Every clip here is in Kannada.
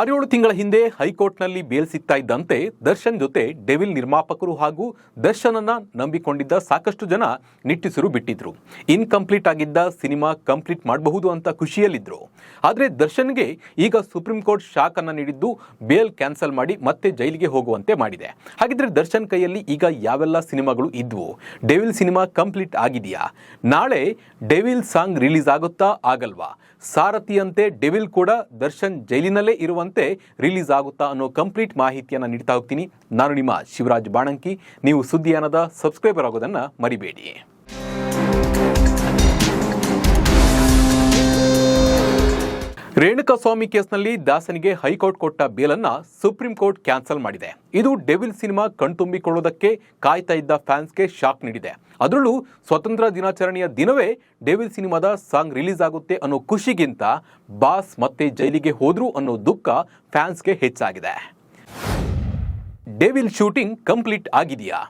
6-7 ತಿಂಗಳ ಹಿಂದೆ ಹೈಕೋರ್ಟ್ನಲ್ಲಿ ಬೇಲ್ ಸಿಗ್ತಾ ಇದ್ದಂತೆ ದರ್ಶನ್ ಜೊತೆ ಡೆವಿಲ್ ನಿರ್ಮಾಪಕರು ಹಾಗೂ ದರ್ಶನನ್ನ ನಂಬಿಕೊಂಡಿದ್ದ ಸಾಕಷ್ಟು ಜನ ನಿಟ್ಟುಸಿರು ಬಿಟ್ಟಿದ್ರು. ಇನ್ಕಂಪ್ಲೀಟ್ ಆಗಿದ್ದ ಸಿನಿಮಾ ಕಂಪ್ಲೀಟ್ ಮಾಡಬಹುದು ಅಂತ ಖುಷಿಯಲ್ಲಿದ್ರು. ಆದರೆ ದರ್ಶನ್ಗೆ ಈಗ ಸುಪ್ರೀಂ ಕೋರ್ಟ್ ಶಾಕ್ ಅನ್ನ ನೀಡಿದ್ದು ಬೇಲ್ ಕ್ಯಾನ್ಸಲ್ ಮಾಡಿ ಮತ್ತೆ ಜೈಲಿಗೆ ಹೋಗುವಂತೆ ಮಾಡಿದೆ. ಹಾಗಿದ್ರೆ ದರ್ಶನ್ ಕೈಯಲ್ಲಿ ಈಗ ಯಾವೆಲ್ಲ ಸಿನಿಮಾಗಳು ಇದ್ವು? ಡೆವಿಲ್ ಸಿನಿಮಾ ಕಂಪ್ಲೀಟ್ ಆಗಿದೆಯಾ? ನಾಳೆ ಡೆವಿಲ್ ಸಾಂಗ್ ರಿಲೀಸ್ ಆಗುತ್ತಾ ಆಗಲ್ವಾ? ಸಾರಥಿಯಂತೆ ಡೆವಿಲ್ ಕೂಡ ದರ್ಶನ್ ಜೈಲಿನಲ್ಲೇ ಇರುವಂತೆ ರಿಲೀಸ್ ಆಗುತ್ತಾ ಅನ್ನೋ ಕಂಪ್ಲೀಟ್ ಮಾಹಿತಿಯನ್ನು ನೀಡ್ತಾ ಹೋಗ್ತೀನಿ. ನಾನು ನಿಮ್ಮ ಶಿವರಾಜ್ ಬಾಣಂಕಿ. ನೀವು ಸುದ್ದಿಯಾನದ ಸಬ್ಸ್ಕ್ರೈಬರ್ ಆಗೋದನ್ನ ಮರಿಬೇಡಿ. ರೇಣುಕಾಸ್ವಾಮಿ ಕೇಸ್ನಲ್ಲಿ ದಾಸನಿಗೆ ಹೈಕೋರ್ಟ್ ಕೊಟ್ಟ ಬೇಲನ್ನ ಸುಪ್ರೀಂ ಕೋರ್ಟ್ ಕ್ಯಾನ್ಸಲ್ ಮಾಡಿದೆ. ಇದು ಡೆವಿಲ್ ಸಿನಿಮಾ ಕಣ್ತುಂಬಿಕೊಳ್ಳೋದಕ್ಕೆ ಕಾಯ್ತಾ ಇದ್ದ ಫ್ಯಾನ್ಸ್ಗೆ ಶಾಕ್ ನೀಡಿದೆ. ಅದರಲ್ಲೂ ಸ್ವತಂತ್ರ ದಿನಾಚರಣೆಯ ದಿನವೇ ಡೆವಿಲ್ ಸಿನಿಮಾದ ಸಾಂಗ್ ರಿಲೀಸ್ ಆಗುತ್ತೆ ಅನ್ನೋ ಖುಷಿಗಿಂತ ಬಾಸ್ ಮತ್ತೆ ಜೈಲಿಗೆ ಹೋದ್ರು ಅನ್ನೋ ದುಃಖ ಫ್ಯಾನ್ಸ್ಗೆ ಹೆಚ್ಚಾಗಿದೆ. ಡೆವಿಲ್ ಶೂಟಿಂಗ್ ಕಂಪ್ಲೀಟ್ ಆಗಿದೆಯಾ?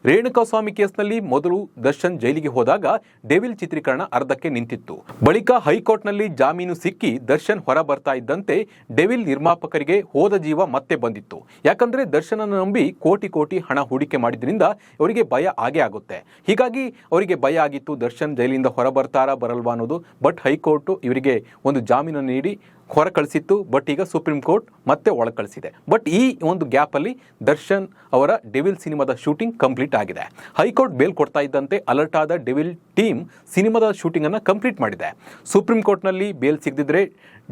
ರೇಣುಕಾಸ್ವಾಮಿ ಕೇಸ್ನಲ್ಲಿ ಮೊದಲು ದರ್ಶನ್ ಜೈಲಿಗೆ ಹೋದಾಗ ಡೆವಿಲ್ ಚಿತ್ರೀಕರಣ ಅರ್ಧಕ್ಕೆ ನಿಂತಿತ್ತು. ಬಳಿಕ ಹೈಕೋರ್ಟ್ನಲ್ಲಿ ಜಾಮೀನು ಸಿಕ್ಕಿ ದರ್ಶನ್ ಹೊರ ಬರ್ತಾ ಇದ್ದಂತೆ ಡೆವಿಲ್ ನಿರ್ಮಾಪಕರಿಗೆ ಹೋದ ಜೀವ ಮತ್ತೆ ಬಂದಿತ್ತು. ಯಾಕಂದ್ರೆ ದರ್ಶನ್ ಅನ್ನು ನಂಬಿ ಕೋಟಿ ಹಣ ಹೂಡಿಕೆ ಮಾಡಿದ್ರಿಂದ ಅವರಿಗೆ ಭಯ ಆಗೇ ಆಗುತ್ತೆ. ಹೀಗಾಗಿ ಅವರಿಗೆ ಭಯ ಆಗಿತ್ತು ದರ್ಶನ್ ಜೈಲಿಂದ ಹೊರ ಬರ್ತಾರಾ ಬರಲ್ವಾ ಅನ್ನೋದು. ಬಟ್ ಹೈಕೋರ್ಟ್ ಇವರಿಗೆ ಒಂದು ಜಾಮೀನು ನೀಡಿ ಹೊರ ಕಳಿಸಿತ್ತು. ಬಟ್ ಈಗ ಸುಪ್ರೀಂ ಕೋರ್ಟ್ ಮತ್ತೆ ಒಳ ಕಳಿಸಿದೆ. ಬಟ್ ಈ ಒಂದು ಗ್ಯಾಪ್ ಅಲ್ಲಿ ದರ್ಶನ್ ಅವರ ಡೆವಿಲ್ ಸಿನಿಮಾದ ಶೂಟಿಂಗ್ ಕಂಪ್ಲೀಟ್ ಆಗಿದೆ. ಹೈಕೋರ್ಟ್ ಬೇಲ್ ಕೊಡ್ತಾ ಇದ್ದಂತೆ ಅಲರ್ಟ್ ಆದ ಡೆವಿಲ್ ಟೀಮ್ ಸಿನಿಮಾದ ಶೂಟಿಂಗ್ ಅನ್ನ ಕಂಪ್ಲೀಟ್ ಮಾಡಿದೆ. ಸುಪ್ರೀಂ ಕೋರ್ಟ್ನಲ್ಲಿ ಬೇಲ್ ಸಿಗದಿದ್ರೆ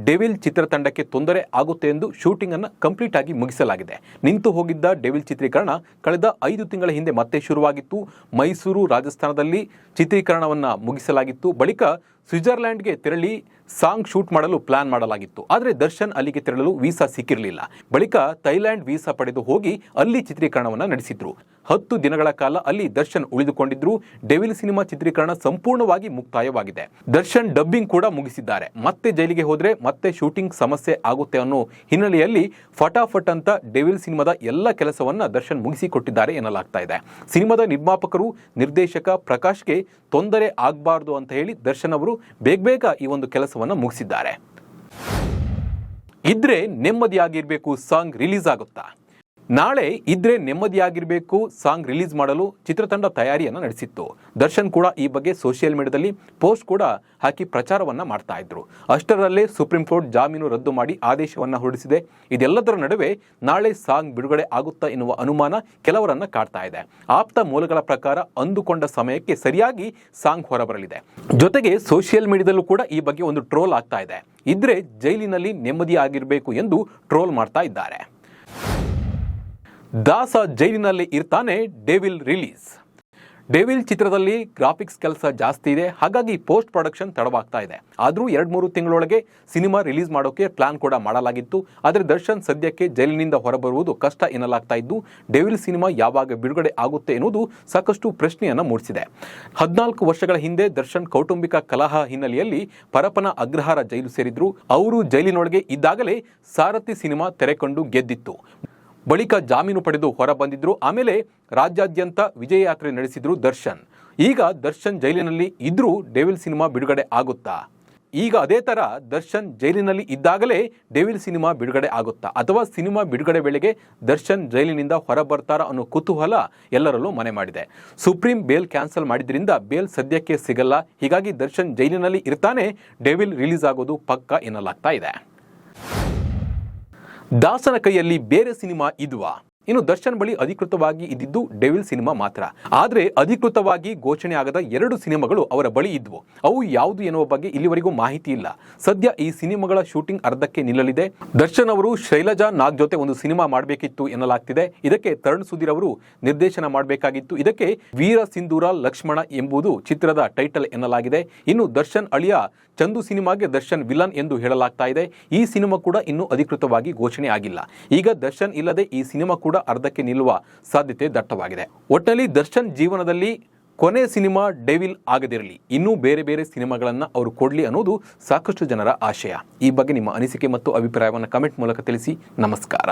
ಡೆವಿಲ್ ಚಿತ್ರತಂಡಕ್ಕೆ ತೊಂದರೆ ಆಗುತ್ತೆ ಎಂದು ಶೂಟಿಂಗ್ ಅನ್ನು ಕಂಪ್ಲೀಟ್ ಆಗಿ ಮುಗಿಸಲಾಗಿದೆ. ನಿಂತು ಹೋಗಿದ್ದ ಡೆವಿಲ್ ಚಿತ್ರೀಕರಣ ಕಳೆದ 5 ತಿಂಗಳ ಹಿಂದೆ ಮತ್ತೆ ಶುರುವಾಗಿತ್ತು. ಮೈಸೂರು, ರಾಜಸ್ಥಾನದಲ್ಲಿ ಚಿತ್ರೀಕರಣವನ್ನ ಮುಗಿಸಲಾಗಿತ್ತು. ಬಳಿಕ ಸ್ವಿಟ್ಜರ್ಲ್ಯಾಂಡ್ಗೆ ತೆರಳಿ ಸಾಂಗ್ ಶೂಟ್ ಮಾಡಲು ಪ್ಲಾನ್ ಮಾಡಲಾಗಿತ್ತು. ಆದರೆ ದರ್ಶನ್ ಅಲ್ಲಿಗೆ ತೆರಳಲು ವೀಸಾ ಸಿಕ್ಕಿರಲಿಲ್ಲ. ಬಳಿಕ ಥೈಲ್ಯಾಂಡ್ ವೀಸಾ ಪಡೆದು ಹೋಗಿ ಅಲ್ಲಿ ಚಿತ್ರೀಕರಣವನ್ನು ನಡೆಸಿದ್ರು. 10 ದಿನಗಳ ಕಾಲ ಅಲ್ಲಿ ದರ್ಶನ್ ಉಳಿದುಕೊಂಡಿದ್ರು. ಡೆವಿಲ್ ಸಿನಿಮಾ ಚಿತ್ರೀಕರಣ ಸಂಪೂರ್ಣವಾಗಿ ಮುಕ್ತಾಯವಾಗಿದೆ. ದರ್ಶನ್ ಡಬ್ಬಿಂಗ್ ಕೂಡ ಮುಗಿಸಿದ್ದಾರೆ. ಮತ್ತೆ ಜೈಲಿಗೆ ಹೋದ್ರೆ ಮತ್ತೆ ಶೂಟಿಂಗ್ ಸಮಸ್ಯೆ ಆಗುತ್ತೆ ಅನ್ನೋ ಹಿನ್ನೆಲೆಯಲ್ಲಿ ಫಟಾಫಟ್ ಅಂತ ಡೆವಿಲ್ ಸಿನಿಮಾದ ಎಲ್ಲ ಕೆಲಸವನ್ನ ದರ್ಶನ್ ಮುಗಿಸಿಕೊಟ್ಟಿದ್ದಾರೆ ಎನ್ನಲಾಗ್ತಾ ಇದೆ. ಸಿನಿಮಾದ ನಿರ್ಮಾಪಕರು, ನಿರ್ದೇಶಕ ಪ್ರಕಾಶ್ಗೆ ತೊಂದರೆ ಆಗಬಾರ್ದು ಅಂತ ಹೇಳಿ ದರ್ಶನ್ ಅವರು ಬೇಗ ಈ ಒಂದು ಕೆಲಸವನ್ನ ಮುಗಿಸಿದ್ದಾರೆ. ಇದ್ರೆ ನೆಮ್ಮದಿಯಾಗಿರ್ಬೇಕು ಸಾಂಗ್ ರಿಲೀಸ್ ಆಗುತ್ತಾ? ನಾಳೆ ಇದ್ರೆ ನೆಮ್ಮದಿಯಾಗಿರಬೇಕು ಸಾಂಗ್ ರಿಲೀಸ್ ಮಾಡಲು ಚಿತ್ರತಂಡ ತಯಾರಿಯನ್ನು ನಡೆಸಿತ್ತು. ದರ್ಶನ್ ಕೂಡ ಈ ಬಗ್ಗೆ ಸೋಷಿಯಲ್ ಮೀಡಿಯಾದಲ್ಲಿ ಪೋಸ್ಟ್ ಕೂಡ ಹಾಕಿ ಪ್ರಚಾರವನ್ನ ಮಾಡ್ತಾ ಇದ್ರು. ಅಷ್ಟರಲ್ಲೇ ಸುಪ್ರೀಂ ಕೋರ್ಟ್ ಜಾಮೀನು ರದ್ದು ಮಾಡಿ ಆದೇಶವನ್ನ ಹೊರಡಿಸಿದೆ. ಇದೆಲ್ಲದರ ನಡುವೆ ನಾಳೆ ಸಾಂಗ್ ಬಿಡುಗಡೆ ಆಗುತ್ತಾ ಎನ್ನುವ ಅನುಮಾನ ಕೆಲವರನ್ನ ಕಾಡ್ತಾ ಇದೆ. ಆಪ್ತ ಮೂಲಗಳ ಪ್ರಕಾರ ಅಂದುಕೊಂಡ ಸಮಯಕ್ಕೆ ಸರಿಯಾಗಿ ಸಾಂಗ್ ಹೊರಬರಲಿದೆ. ಜೊತೆಗೆ ಸೋಷಿಯಲ್ ಮೀಡಿಯಾದಲ್ಲೂ ಕೂಡ ಈ ಬಗ್ಗೆ ಒಂದು ಟ್ರೋಲ್ ಆಗ್ತಾ ಇದೆ. ಇದ್ರೆ ಜೈಲಿನಲ್ಲಿ ನೆಮ್ಮದಿಯಾಗಿರಬೇಕು ಎಂದು ಟ್ರೋಲ್ ಮಾಡ್ತಾ ಇದ್ದಾರೆ. ದಾಸ ಜೈಲಿನಲ್ಲಿ ಇರ್ತಾನೆ, ಡೆವಿಲ್ ರಿಲೀಸ್. ಡೆವಿಲ್ ಚಿತ್ರದಲ್ಲಿ ಗ್ರಾಫಿಕ್ಸ್ ಕೆಲಸ ಜಾಸ್ತಿ ಇದೆ. ಹಾಗಾಗಿ ಪೋಸ್ಟ್ ಪ್ರೊಡಕ್ಷನ್ ತಡವಾಗ್ತಾ ಇದೆ. ಆದರೂ 2-3 ತಿಂಗಳೊಳಗೆ ಸಿನಿಮಾ ರಿಲೀಸ್ ಮಾಡೋಕೆ ಪ್ಲಾನ್ ಕೂಡ ಮಾಡಲಾಗಿತ್ತು. ಆದರೆ ದರ್ಶನ್ ಸದ್ಯಕ್ಕೆ ಜೈಲಿನಿಂದ ಹೊರಬರುವುದು ಕಷ್ಟ ಎನ್ನಲಾಗ್ತಾ ಇದ್ದು ಡೆವಿಲ್ ಸಿನಿಮಾ ಯಾವಾಗ ಬಿಡುಗಡೆ ಆಗುತ್ತೆ ಎನ್ನುವುದು ಸಾಕಷ್ಟು ಪ್ರಶ್ನೆಯನ್ನು ಮೂಡಿಸಿದೆ. 14 ವರ್ಷಗಳ ಹಿಂದೆ ದರ್ಶನ್ ಕೌಟುಂಬಿಕ ಕಲಹ ಹಿನ್ನೆಲೆಯಲ್ಲಿ ಪರಪನ ಅಗ್ರಹಾರ ಜೈಲು ಸೇರಿದ್ರು. ಅವರು ಜೈಲಿನೊಳಗೆ ಇದ್ದಾಗಲೇ ಸಾರಥಿ ಸಿನಿಮಾ ತೆರೆಕೊಂಡು ಗೆದ್ದಿತ್ತು. ಬಳಿಕ ಜಾಮೀನು ಪಡೆದು ಹೊರ ಬಂದಿದ್ರು. ಆಮೇಲೆ ರಾಜ್ಯಾದ್ಯಂತ ವಿಜಯ ಯಾತ್ರೆ ನಡೆಸಿದ್ರು ದರ್ಶನ್. ಈಗ ದರ್ಶನ್ ಜೈಲಿನಲ್ಲಿ ಇದ್ರೂ ಡೆವಿಲ್ ಸಿನಿಮಾ ಬಿಡುಗಡೆ ಆಗುತ್ತಾ? ಈಗ ಅದೇ ತರ ದರ್ಶನ್ ಜೈಲಿನಲ್ಲಿ ಇದ್ದಾಗಲೇ ಡೆವಿಲ್ ಸಿನಿಮಾ ಬಿಡುಗಡೆ ಆಗುತ್ತಾ? ಅಥವಾ ಸಿನಿಮಾ ಬಿಡುಗಡೆ ವೇಳೆಗೆ ದರ್ಶನ್ ಜೈಲಿನಿಂದ ಹೊರ ಬರ್ತಾರಾ ಅನ್ನೋ ಕುತೂಹಲ ಎಲ್ಲರಲ್ಲೂ ಮನೆ ಮಾಡಿದೆ. ಸುಪ್ರೀಂ ಬೇಲ್ ಕ್ಯಾನ್ಸಲ್ ಮಾಡಿದ್ರಿಂದ ಬೇಲ್ ಸದ್ಯಕ್ಕೆ ಸಿಗಲ್ಲ. ಹೀಗಾಗಿ ದರ್ಶನ್ ಜೈಲಿನಲ್ಲಿ ಇರ್ತಾನೆ, ಡೆವಿಲ್ ರಿಲೀಸ್ ಆಗೋದು ಪಕ್ಕಾ ಎನ್ನಲಾಗ್ತಾ ಇದೆ. ದಾಸನ ಕೈಯಲ್ಲಿ ಬೇರೆ ಸಿನಿಮಾ ಇದ್ವಾ? ಇನ್ನು ದರ್ಶನ್ ಬಳಿ ಅಧಿಕೃತವಾಗಿ ಇದ್ದಿದ್ದು ಡೆವಿಲ್ ಸಿನಿಮಾ ಮಾತ್ರ. ಆದರೆ ಅಧಿಕೃತವಾಗಿ ಘೋಷಣೆ ಆಗದ 2 ಸಿನಿಮಾಗಳು ಅವರ ಬಳಿ ಇದ್ವು. ಅವು ಯಾವುದು ಎನ್ನುವ ಬಗ್ಗೆ ಇಲ್ಲಿವರೆಗೂ ಮಾಹಿತಿ ಇಲ್ಲ. ಸದ್ಯ ಈ ಸಿನಿಮಾಗಳ ಶೂಟಿಂಗ್ ಅರ್ಧಕ್ಕೆ ನಿಲ್ಲಲಿದೆ. ದರ್ಶನ್ ಅವರು ಶೈಲಜಾ ನಾಗ್ ಜೊತೆ ಒಂದು ಸಿನಿಮಾ ಮಾಡಬೇಕಿತ್ತು ಎನ್ನಲಾಗ್ತಿದೆ. ಇದಕ್ಕೆ ತರುಣ್ ಸುಧೀರ್ ಅವರು ನಿರ್ದೇಶನ ಮಾಡಬೇಕಾಗಿತ್ತು. ಇದಕ್ಕೆ ವೀರ ಸಿಂಧೂರ ಲಕ್ಷ್ಮಣ ಎಂಬುದು ಚಿತ್ರದ ಟೈಟಲ್ ಎನ್ನಲಾಗಿದೆ. ಇನ್ನು ದರ್ಶನ್ ಅಳಿಯ ಚಂದು ಸಿನಿಮಾಗೆ ದರ್ಶನ್ ವಿಲನ್ ಎಂದು ಹೇಳಲಾಗ್ತಾ ಇದೆ. ಈ ಸಿನಿಮಾ ಕೂಡ ಇನ್ನೂ ಅಧಿಕೃತವಾಗಿ ಘೋಷಣೆ ಆಗಿಲ್ಲ. ಈಗ ದರ್ಶನ್ ಇಲ್ಲದೆ ಈ ಸಿನಿಮಾ ಕೂಡ ಅರ್ಧಕ್ಕೆ ನಿಲ್ಲುವ ಸಾಧ್ಯತೆ ದಟ್ಟವಾಗಿದೆ. ಒಟ್ಟಿನಲ್ಲಿ ದರ್ಶನ್ ಜೀವನದಲ್ಲಿ ಕೊನೆ ಸಿನಿಮಾ ಡೆವಿಲ್ ಆಗದಿರಲಿ, ಇನ್ನೂ ಬೇರೆ ಸಿನಿಮಾಗಳನ್ನು ಅವರು ಕೊಡಲಿ ಅನ್ನೋದು ಸಾಕಷ್ಟು ಜನರ ಆಶಯ. ಈ ಬಗ್ಗೆ ನಿಮ್ಮ ಅನಿಸಿಕೆ ಮತ್ತು ಅಭಿಪ್ರಾಯವನ್ನು ಕಮೆಂಟ್ ಮೂಲಕ ತಿಳಿಸಿ. ನಮಸ್ಕಾರ.